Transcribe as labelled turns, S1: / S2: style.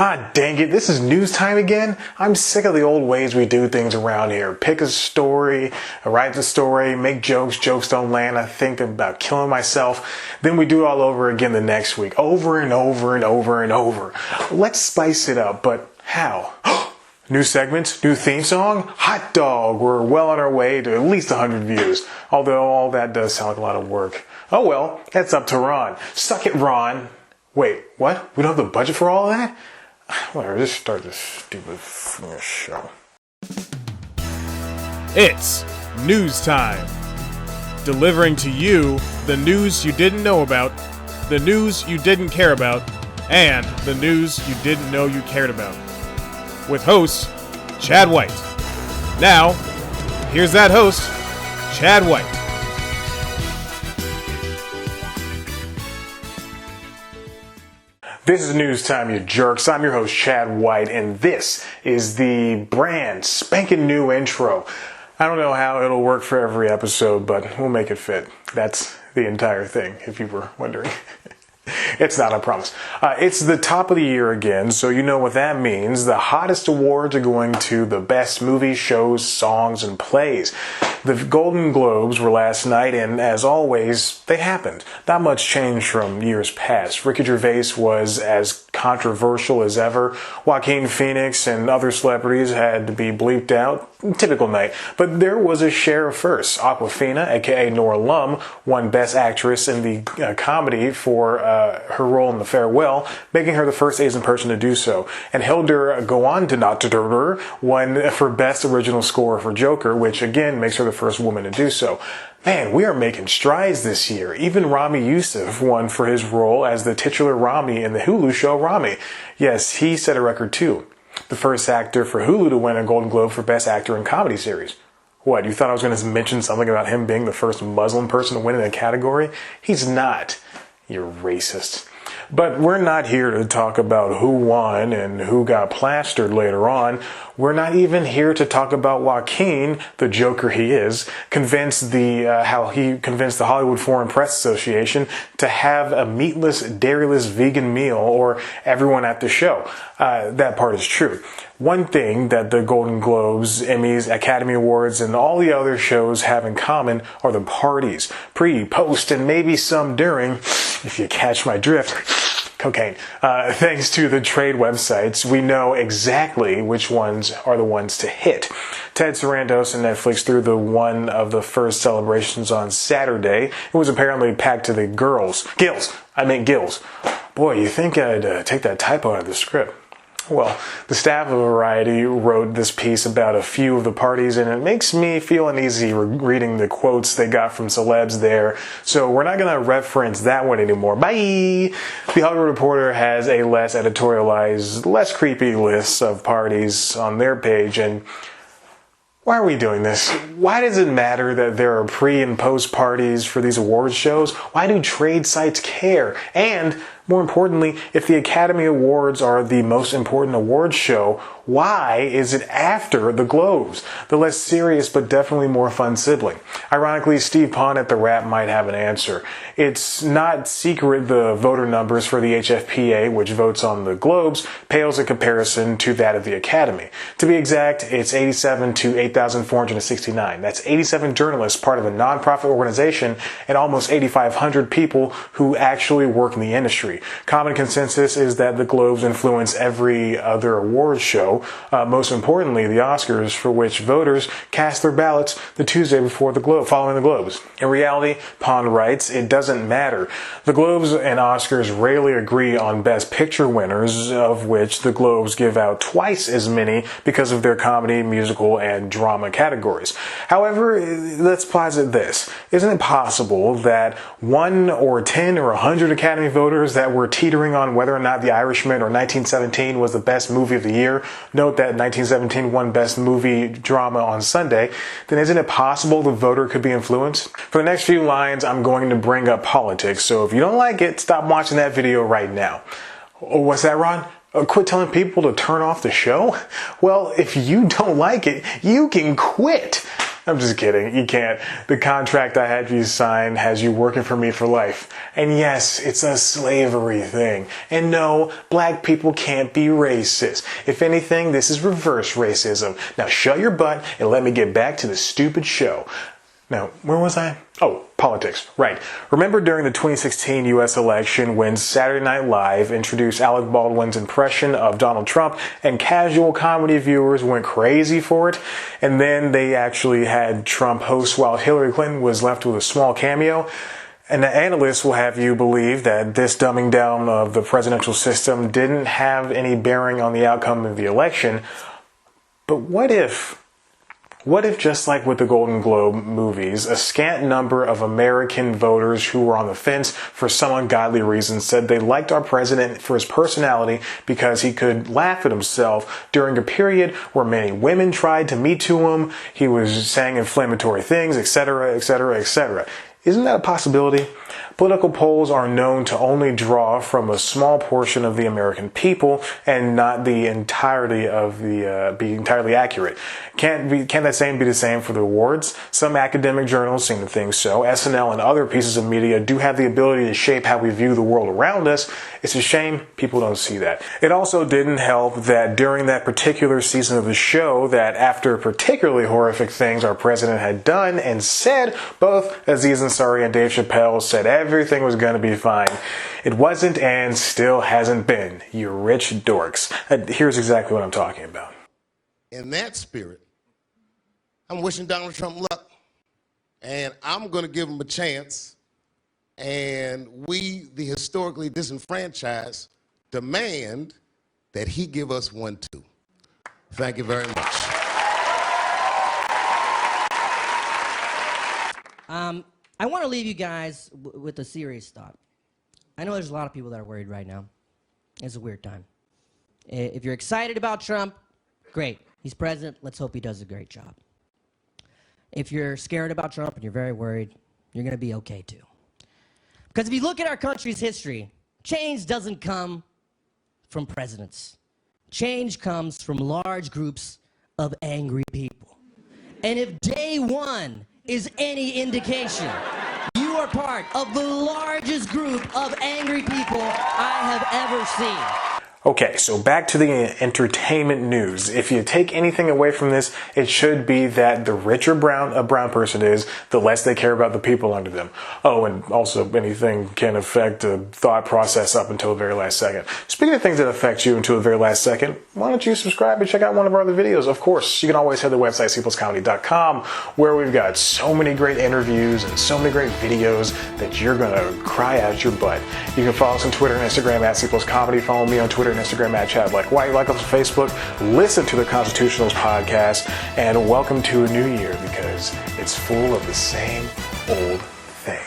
S1: Ah, dang it, this is news time again? I'm sick of the old ways we do things around here. Pick a story, write the story, make jokes, jokes don't land, I think about killing myself. Then we do it all over again the next week, over and over and over and over. Let's spice it up, but how? New segments, new theme song, hot dog. We're well on our way to at least 100 views. Although all that does sound like a lot of work. Oh well, that's up to Ron. Suck it, Ron. Wait, what? We don't have the budget for all of that? Whatever, just start this stupid show.
S2: It's news time. Delivering to you the news you didn't know about, the news you didn't care about, and the news you didn't know you cared about. With host, Chad White. Now, here's that host, Chad White.
S1: This is news time, you jerks. I'm your host, Chad White, and this is the brand spanking new intro. I don't know how it'll work for every episode, but we'll make it fit. That's the entire thing, if you were wondering. It's not, I promise. It's the top of the year again, so you know what that means. The hottest awards are going to the best movies, shows, songs, and plays. The Golden Globes were last night, and as always, they happened. Not much changed from years past. Ricky Gervais was as controversial as ever. Joaquin Phoenix and other celebrities had to be bleeped out. Typical night. But there was a share of firsts. Awkwafina, aka Nora Lum, won Best Actress in the comedy for her role in The Farewell, making her the first Asian person to do so. And Hildur Guðnadóttir won for Best Original Score for Joker, which again makes her the first woman to do so. Man, we are making strides this year. Even Rami Youssef won for his role as the titular Rami in the Hulu show Rami. Yes, he set a record too. The first actor for Hulu to win a Golden Globe for Best Actor in Comedy Series. What, you thought I was going to mention something about him being the first Muslim person to win in a category? He's not. You're racist. But we're not here to talk about who won and who got plastered later on. We're not even here to talk about Joaquin, the joker he is, how he convinced the Hollywood Foreign Press Association to have a meatless, dairyless vegan meal, or everyone at the show. That part is true. One thing that the Golden Globes, Emmys, Academy Awards, and all the other shows have in common are the parties. Pre, post, and maybe some during, if you catch my drift. Cocaine. Thanks to the trade websites, we know exactly which ones are the ones to hit. Ted Sarandos and Netflix threw one of the first celebrations on Saturday. It was apparently packed to the gills. Boy, you think I'd take that typo out of the script. Well, the staff of Variety wrote this piece about a few of the parties, and it makes me feel uneasy reading the quotes they got from celebs there, so we're not going to reference that one anymore. Bye! The Hollywood Reporter has a less editorialized, less creepy list of parties on their page, and why are we doing this? Why does it matter that there are pre- and post-parties for these awards shows? Why do trade sites care? And, more importantly, if the Academy Awards are the most important awards show, why is it after the Globes? The less serious but definitely more fun sibling. Ironically, Steve Pond at The Wrap might have an answer. It's not secret the voter numbers for the HFPA, which votes on the Globes, pales in comparison to that of the Academy. To be exact, it's 87 to 8,469. That's 87 journalists, part of a nonprofit organization, and almost 8,500 people who actually work in the industry. Common consensus is that the Globes influence every other awards show, most importantly the Oscars, for which voters cast their ballots the Tuesday before following the Globes. In reality, Pond writes, it doesn't matter. The Globes and Oscars rarely agree on Best Picture winners, of which the Globes give out twice as many because of their comedy, musical, and drama categories. However, let's posit this. Isn't it possible that 1 or 10 or 100 Academy voters that were teetering on whether or not The Irishman or 1917 was the best movie of the year, note that 1917 won Best Movie Drama on Sunday, then isn't it possible the voter could be influenced? For the next few lines, I'm going to bring up politics, so if you don't like it, stop watching that video right now. Oh, what's that, Ron? Quit telling people to turn off the show? Well, if you don't like it, you can quit. I'm just kidding. You can't. The contract I had you sign has you working for me for life. And yes, it's a slavery thing. And no, black people can't be racist. If anything, this is reverse racism. Now shut your butt and let me get back to the stupid show. Now, where was I? Oh, politics. Right. Remember during the 2016 U.S. election when Saturday Night Live introduced Alec Baldwin's impression of Donald Trump and casual comedy viewers went crazy for it? And then they actually had Trump host while Hillary Clinton was left with a small cameo? And the analysts will have you believe that this dumbing down of the presidential system didn't have any bearing on the outcome of the election. But what if, just like with the Golden Globe movies, a scant number of American voters who were on the fence for some ungodly reason said they liked our president for his personality because he could laugh at himself during a period where many women tried to Me Too him, he was saying inflammatory things, etc., etc., etc. Isn't that a possibility? Political polls are known to only draw from a small portion of the American people and not the entirety of be entirely accurate. Can't that same be the same for the awards? Some academic journals seem to think so. SNL and other pieces of media do have the ability to shape how we view the world around us. It's a shame people don't see that. It also didn't help that during that particular season of the show, that after particularly horrific things our president had done and said, both Aziz Ansari and Dave Chappelle said everything was going to be fine. It wasn't and still hasn't been. You rich dorks. Here's exactly what I'm talking about.
S3: In that spirit, I'm wishing Donald Trump luck, and I'm going to give him a chance, and we, the historically disenfranchised, demand that he give us one too. Thank you very much.
S4: I want to leave you guys with a serious thought. I know there's a lot of people that are worried right now. It's a weird time. If you're excited about Trump, great. He's president. Let's hope he does a great job. If you're scared about Trump and you're very worried, you're going to be okay too. Because if you look at our country's history, change doesn't come from presidents. Change comes from large groups of angry people. And if day one is any indication, you are part of the largest group of angry people I have ever seen.
S1: Okay, so back to the entertainment news. If you take anything away from this, it should be that the richer a brown person is, the less they care about the people under them. Oh, and also anything can affect the thought process up until the very last second. Speaking of things that affect you until the very last second, why don't you subscribe and check out one of our other videos? Of course, you can always head to the website cpluscomedy.com, where we've got so many great interviews and so many great videos that you're gonna cry out your butt. You can follow us on Twitter and Instagram at cpluscomedy. Follow me on Twitter and Instagram at Chad Like White. Like us on Facebook. Listen to the Constitutionals podcast, and welcome to a new year because it's full of the same old thing.